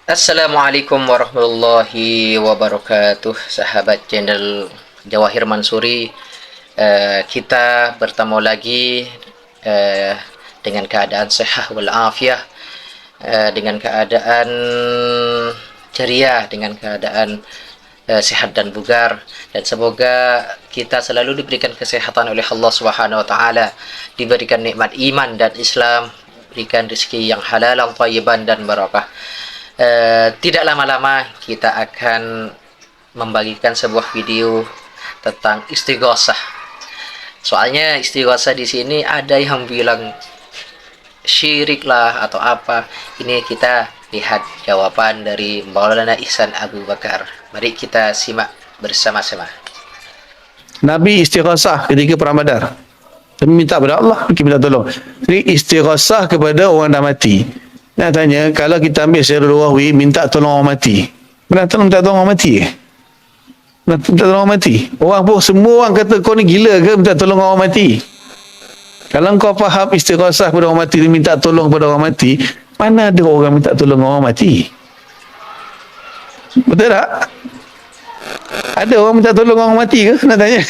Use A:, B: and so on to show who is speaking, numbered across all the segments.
A: Assalamualaikum warahmatullahi wabarakatuh, sahabat channel Jawahir Mansuri. Kita bertemu lagi eh, dengan keadaan sehat walafiat, dengan keadaan ceria, dengan keadaan sehat dan bugar, dan semoga kita selalu diberikan kesehatan oleh Allah Subhanahu wa taala, diberikan nikmat iman dan Islam, berikan rezeki yang halal, thayyiban dan barakah. Tidak lama-lama kita akan membagikan sebuah video tentang istighosah. Soalnya istighosah di sini ada yang bilang syirik lah atau apa. Ini kita lihat jawaban dari Maulana Ihsan Abu Bakar. Mari kita simak bersama-sama.
B: Nabi istighasah ketika perang Badar. Dia minta kepada Allah, kita minta tolong. Jadi istighasah kepada orang dah mati. Nak tanya, kalau kita ambil secara luawi, minta tolong orang mati. Pernah minta tolong orang mati? Pernah minta tolong orang mati? Orang pun, semua orang kata kau ni gila ke minta tolong orang mati? Kalau kau faham istighasah kepada orang mati, dia minta tolong kepada orang mati, mana ada orang minta tolong orang mati? Betul tak? Ada orang minta tolong orang mati ke? Nak tanya.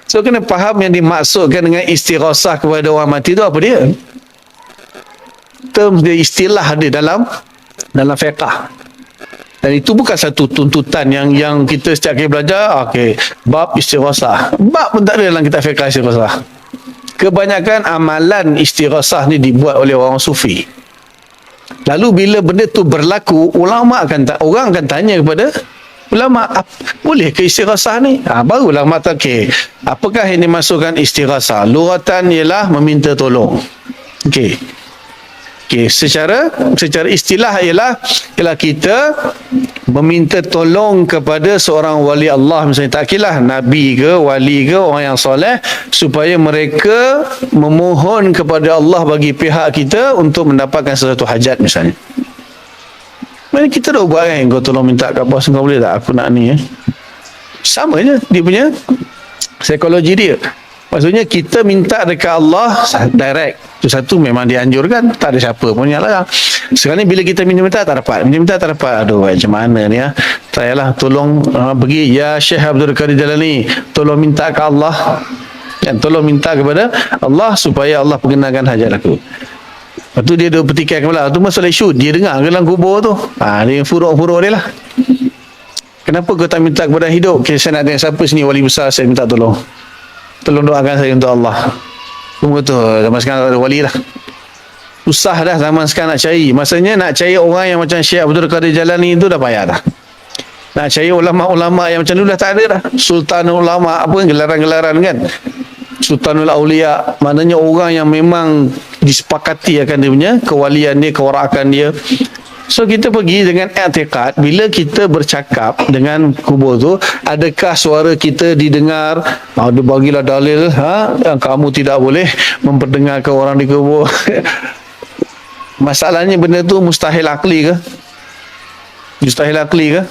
B: So, kena faham yang dimaksudkan dengan istighasah kepada orang mati tu apa dia? Term dia, istilah dia dalam fiqah. Dan itu bukan satu tuntutan yang kita setiap kali belajar, okey, bab istighasah. Bab pun tak ada dalam kitab fiqah istighasah. Kebanyakan amalan istighasah ni dibuat oleh orang sufi. Lalu bila benda tu berlaku, orang akan tanya kepada ulama, boleh ke istighasah ni? Baru ulama kata, okey, apakah yang dimasukkan istighasah? Luratan ialah meminta tolong. Okey. Secara istilah ialah kita meminta tolong kepada seorang wali Allah, misalnya tak kira nabi ke, wali ke, orang yang soleh, supaya mereka memohon kepada Allah bagi pihak kita untuk mendapatkan sesuatu hajat misalnya. Mana kita dah buat kan, kau tolong minta kat bos kau, boleh tak aku nak ni sama je dia punya psikologi dia. Maksudnya kita minta dekat Allah direct. Itu satu memang dianjurkan, tak ada siapa pun yang larang. Sekarang ni bila kita minta tak dapat, aduh macam mana ni Sayalah tolong pergi ya Syekh Abdul Qadir Jalani, tolong minta ke Allah, dan tolong minta kepada Allah supaya Allah perkenankan hajat aku. Lepas tu dia petikai kepala. Tu masalah isu dia dengar ke dalam kubur tu, dia furuk-furuk dia lah. Kenapa kau tak minta kepada hidup? Saya nak tanya siapa sini wali besar, saya minta tolong doakan saya untuk Allah. Tunggu tu, zaman sekarang ada wali lah. Susah dah zaman sekarang nak cari. Maksudnya nak cari orang yang macam Syekh Abdul Qadir Jalani tu dah payah dah. Nak cari ulama-ulama yang macam dulu dah tak ada dah. Sultanul ulama, apa gelaran-gelaran kan. Sultanul Aulia, maknanya orang yang memang disepakati akan dia punya kewalian dia, kewarakan dia. So kita pergi dengan i'tiqad, bila kita bercakap dengan kubur tu, adakah suara kita didengar? Dia bagilah dalil yang kamu tidak boleh memperdengarkan orang di kubur. Masalahnya benda tu mustahil akli ke? Mustahil akli ke?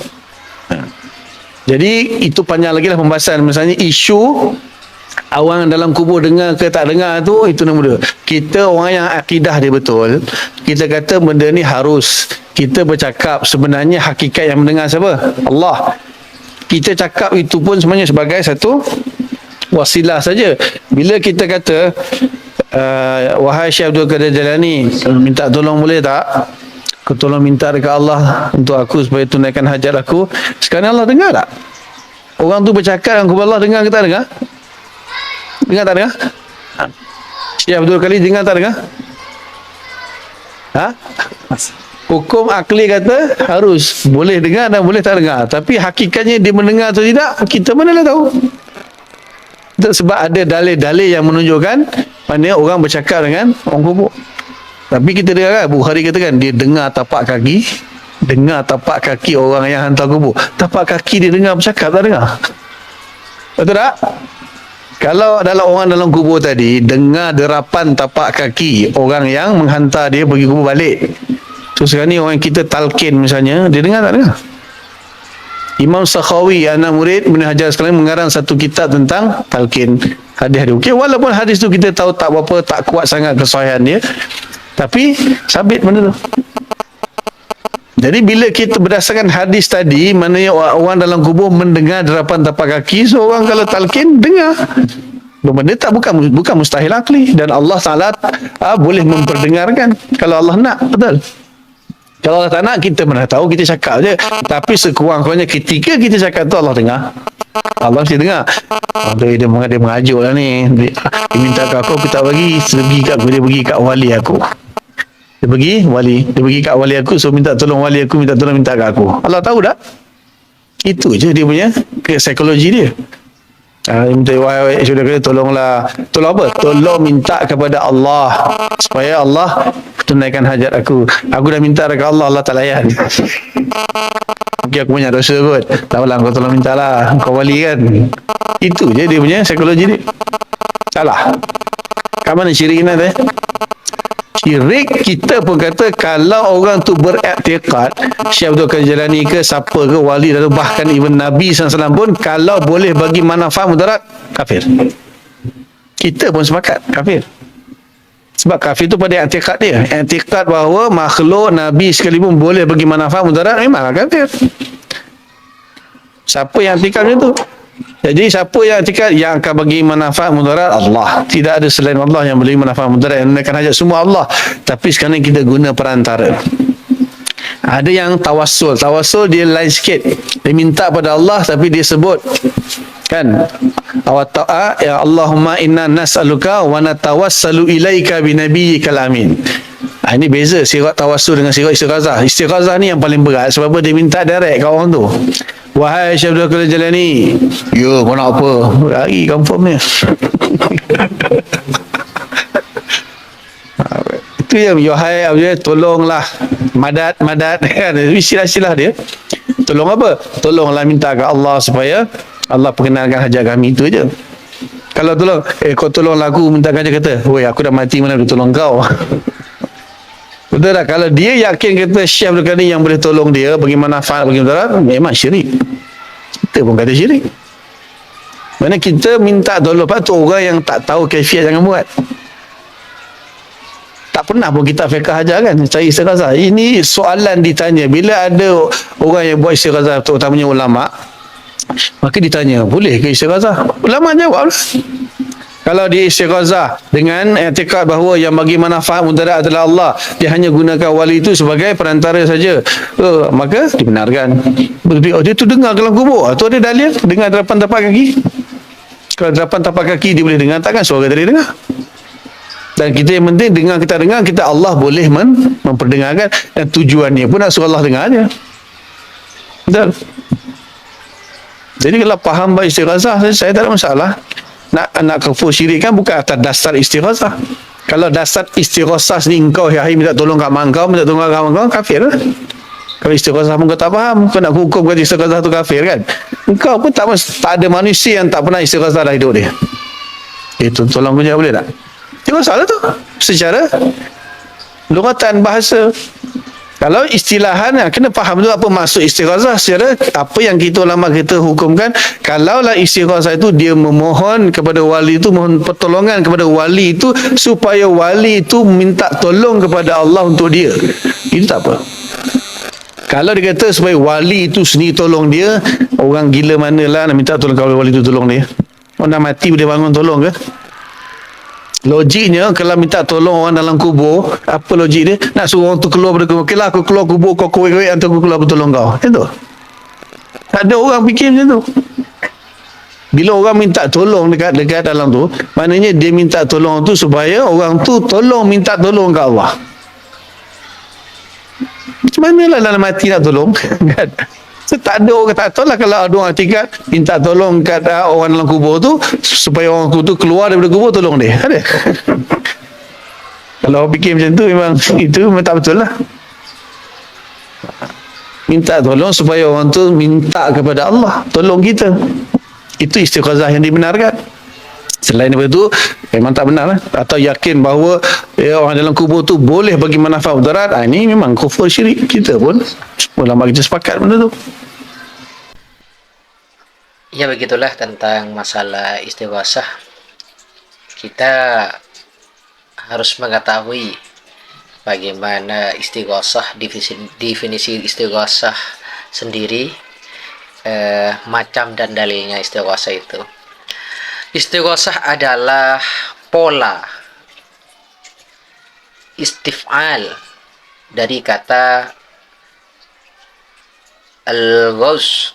B: Jadi itu panjang lagi lah pembahasan. Misalnya isu orang dalam kubur dengar ke tak dengar tu, itu nombor 2. Kita orang yang akidah dia betul, kita kata benda ni harus kita bercakap. Sebenarnya hakikat yang mendengar siapa? Allah. Kita cakap itu pun sebenarnya sebagai satu wasilah saja. Bila kita kata wahai Syekh Abdul Qadir Jalani, minta tolong boleh tak? Kau tolong minta dekat Allah untuk aku supaya tunaikan hajat aku. Sekarang Allah dengar tak? Orang tu bercakap dengan kubur Allah, dengar ke tak dengar? Dengar tak dengar? Syekh Abdul Qadir dengar tak dengar? Hukum akli kata harus boleh dengar dan boleh tak dengar. Tapi hakikatnya dia mendengar atau tidak, kita mana lah tahu. Sebab ada dalil-dalil yang menunjukkan mana orang bercakap dengan orang kubur. Tapi kita dengar kan, Bukhari kata kan, dia dengar tapak kaki orang yang hantar kubur. Tapak kaki dia dengar bercakap, tak dengar. Betul tak? Kalau adalah orang dalam kubur tadi dengar derapan tapak kaki orang yang menghantar dia pergi kubur balik. So sekarang ni orang kita talqin misalnya, dia dengar tak dengar? Imam Sakhawi, anak murid Ibn Hajar sekalian, mengarang satu kitab tentang talqin hadis-hadis. Okey, walaupun hadis tu kita tahu tak berapa, tak kuat sangat kesahihan dia, tapi sabit benda tu. Jadi bila kita berdasarkan hadis tadi, maknanya orang dalam kubur mendengar derapan tapak kaki, seorang kalau talqin dengar. Benda tak bukan mustahil akli, dan Allah Taala boleh memperdengarkan kalau Allah nak, betul. Kalau Allah tak nak, kita mana tahu, kita cakap je. Tapi sekurang-kurangnya ketika kita cakap tu Allah dengar. Allah mesti dengar. Dia mengajuk lah ni. Dia minta kat aku tak bagi. Dia pergi kat wali aku. Dia pergi kat wali aku, so minta tolong wali aku, minta kat aku. Allah tahu dah. Itu je dia punya psikologi dia. Dia minta, wahai saudara, tolonglah. Tolong apa? Tolong minta kepada Allah supaya Allah tunaikan hajat aku. Aku dah minta dekat Allah, Allah tak layan. Okay, aku banyak dosa kot. Tak apalah, kau tolong minta lah. Kau wali kan. Itu je dia punya psikologi dia. Salah. Kat mana syirik ni? Syirik, kita pun kata kalau orang tu beriktikad, Syekh Abdul Qadir Jalani ke siapa ke wali, lalu bahkan even Nabi SAW pun, kalau boleh bagi manfaat mudarat, kafir. Kita pun sepakat kafir. Sebab kafir tu pada iktikad dia. Iktikad bahawa makhluk Nabi sekalipun boleh bagi manfaat mudarat, memang kafir. Siapa yang iktikad macam tu? Jadi siapa yang iktikad yang akan bagi manfaat mudarat? Allah. Tidak ada selain Allah yang boleh manfaat mudarat, yang menaikkan hajat semua Allah. Tapi sekarang kita guna perantara. Ada yang tawassul. Tawassul dia lain sikit. Dia minta pada Allah tapi dia sebut kan, ya Allahumma inna nas'aluka wa natawassalu ilaika bi nabiyyikal amin. Ini beza sirat tawassul dengan sirat istighazah. Istighazah ni yang paling berat sebab dia minta direct kat orang tu. Wahai Syekh Abdul Qadir Jalani, yo kau nak apa? Lari confirm ni. Itu yang wahai Abdul, tolonglah, madad kan, silah-silah dia. Tolong apa? Tolonglah minta ke Allah supaya Allah perkenalkan hajat kami, itu je. Kalau tolong, kau tolonglah aku, minta hajat, kata, woi aku dah mati, mana boleh tolong kau. Betul tak? Kalau dia yakin kata Syekh Abdul Qadir yang boleh tolong dia, bagi manfaat, bagi mudarat, memang syirik. Kita pun kata syirik. Mana kita minta tolong, lepas tu orang yang tak tahu kaifiat jangan buat. Tak pernah pun kita fiqh ajar kan, cari istighazah. Ini soalan ditanya, bila ada orang yang buat istighazah, terutamanya ulama', maka ditanya, boleh ke istighazah? Ulama' jawab. Kalau dia istighazah dengan i'tikad bahawa yang bagi manfaat mudarat adalah Allah, dia hanya gunakan wali itu sebagai perantara saja, maka dibenarkan. Dia tu dengar dalam kubur, tu ada dalil dengar derapan tapak kaki. Kalau derapan tapak kaki dia boleh dengar, takkan suara tadi dengar. Dan kita yang penting dengar, kita Allah boleh memperdengarkan, dan tujuannya pun nak suruh Allah dengar aja. Betul. Jadi kalau faham baik istighazah, saya tak ada masalah. Nak kafur syirik kan bukan atas dasar istighazah. Kalau dasar istighazah ni engkau hai minta tolong kat mak kau, minta tolong kat mak kau, kafir lah. Kalau istighazah pun kau tak faham, kau nak hukum kata istighazah tu kafir kan. Engkau pun tak ada manusia yang tak pernah istighazah dalam hidup dia. Itu tolong kau jawab boleh tak? Itu masalah tu. Secara lugatan bahasa. Kalau istilahan, kena faham tu apa maksud istighazah secara apa yang kita ulama kita hukumkan. Kalaulah istighazah itu dia memohon kepada wali itu, mohon pertolongan kepada wali itu supaya wali itu minta tolong kepada Allah untuk dia, itu tak apa. Kalau dia kata supaya wali itu sendiri tolong dia, orang gila manalah nak minta tolong kepada wali itu tolong dia? Orang dah mati boleh bangun tolong ke? Logiknya kalau minta tolong orang dalam kubur, apa logik dia? Nak suruh orang tu keluar dari kubur. Okeylah aku keluar kubur, kau kowe-kowe hantar aku keluar bertolong kau. Itu. Tak ada orang fikir macam tu. Bila orang minta tolong dekat dalam tu, maknanya dia minta tolong tu supaya orang tu tolong minta tolong kat Allah. Macam manalah dalam mati nak tolong? Kan? So, tak ada orang, tak tahu lah kalau ada orang tingkat minta tolong kat orang dalam kubur tu supaya orang tu keluar daripada kubur, tolong dia. Ada? Kalau orang fikir macam tu, itu memang tak betul lah. Minta tolong supaya orang tu minta kepada Allah tolong kita. Itu istighazah yang dibenarkan. Selain daripada itu, memang tak benar lah. Atau yakin bahawa orang dalam kubur tu boleh bagi manfaat mudarat, ini memang kufur syirik. Kita pun ulama kita sepakat benda tu.
A: Ya, begitulah tentang masalah istighasah. Kita harus mengetahui bagaimana istighosah, definisi istighosah sendiri, macam dan dalilnya istighosah itu. Istighosah adalah pola istif'al dari kata al-ghaus.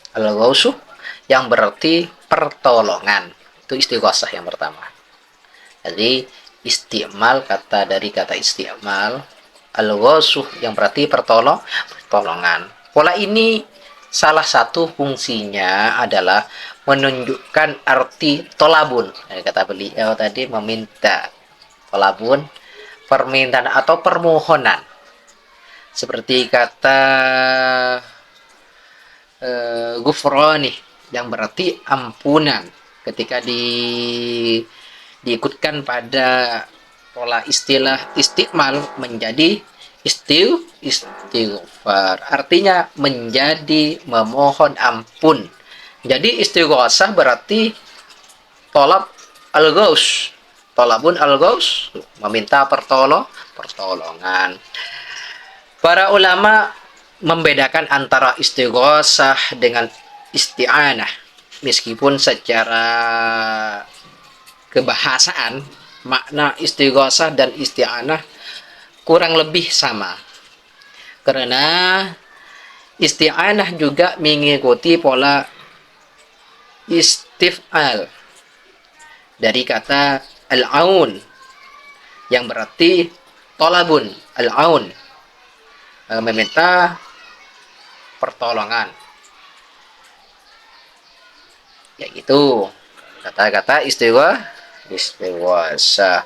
A: Al-ghausu yang berarti pertolongan. Itu istighosah yang pertama. Jadi isti'mal dari kata isti'mal, al-ghausu yang berarti pertolongan. Pola ini salah satu fungsinya adalah menunjukkan arti tolabun. Kata beliau tadi meminta. Tolabun, permintaan atau permohonan. Seperti kata gufrani yang berarti ampunan, ketika diikutkan pada pola istilah istiqmal menjadi istighfar, artinya menjadi memohon ampun. Jadi istighosah berarti tolab al-ghaus, tolabun al-ghaus, meminta pertolongan. Para ulama membedakan antara istighosah dengan isti'anah, meskipun secara kebahasaan makna istighosah dan isti'anah kurang lebih sama, karena isti'anah juga mengikuti pola istif'al dari kata al-aun yang berarti tolabun, al-aun, meminta pertolongan. Ya gitu kata-kata istighosah.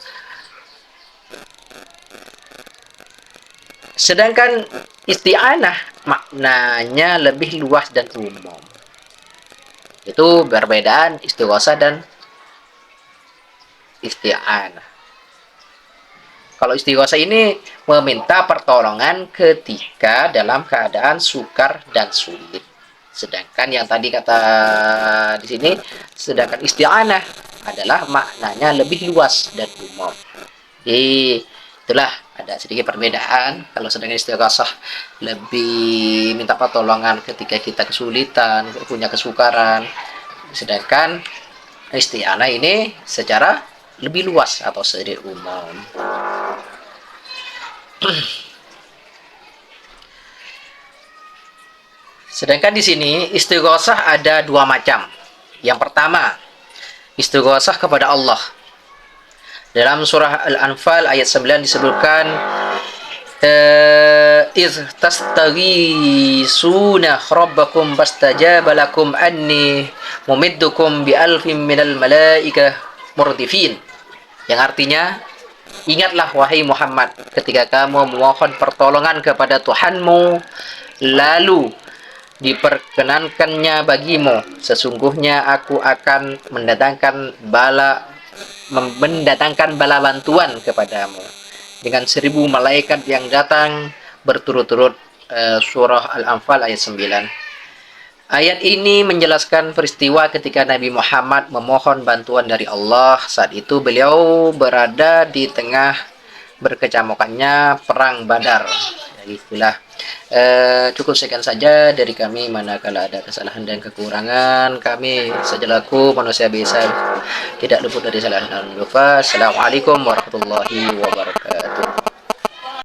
A: Sedangkan isti'anah maknanya lebih luas dan umum. Itu perbedaan istighosah dan isti'anah. Kalau istighosah ini meminta pertolongan ketika dalam keadaan sukar dan sulit. Sedangkan yang tadi kata di sini, sedangkan isti'anah adalah maknanya lebih luas dan umum. Jadi itulah ada sedikit perbedaan. Kalau sedangkan istighosah lebih minta pertolongan ketika kita kesulitan, punya kesukaran. Sedangkan isti'anah ini secara lebih luas atau sedikit umum. Sedangkan di sini istighosah ada dua macam. Yang pertama, istighosah kepada Allah. Dalam surah Al-Anfal ayat 9 disebutkan iz tastaghisuna rabbakum fastajaba lakum anni mumiddukum bi alfin minal malaikah murdifin, yang artinya, ingatlah wahai Muhammad ketika kamu memohon pertolongan kepada Tuhanmu, lalu diperkenankannya bagimu, sesungguhnya aku akan mendatangkan bala bantuan kepadamu dengan 1000 malaikat yang datang berturut-turut. Surah Al-Anfal ayat 9. Ayat ini menjelaskan peristiwa ketika Nabi Muhammad memohon bantuan dari Allah. Saat itu beliau berada di tengah berkecamuknya perang Badar. Jadi itulah cukup sekian saja dari kami. Manakala ada kesalahan dan kekurangan, kami sejelaku manusia biasa tidak luput dari kesalahan dan lupa. Assalamualaikum warahmatullahi wabarakatuh.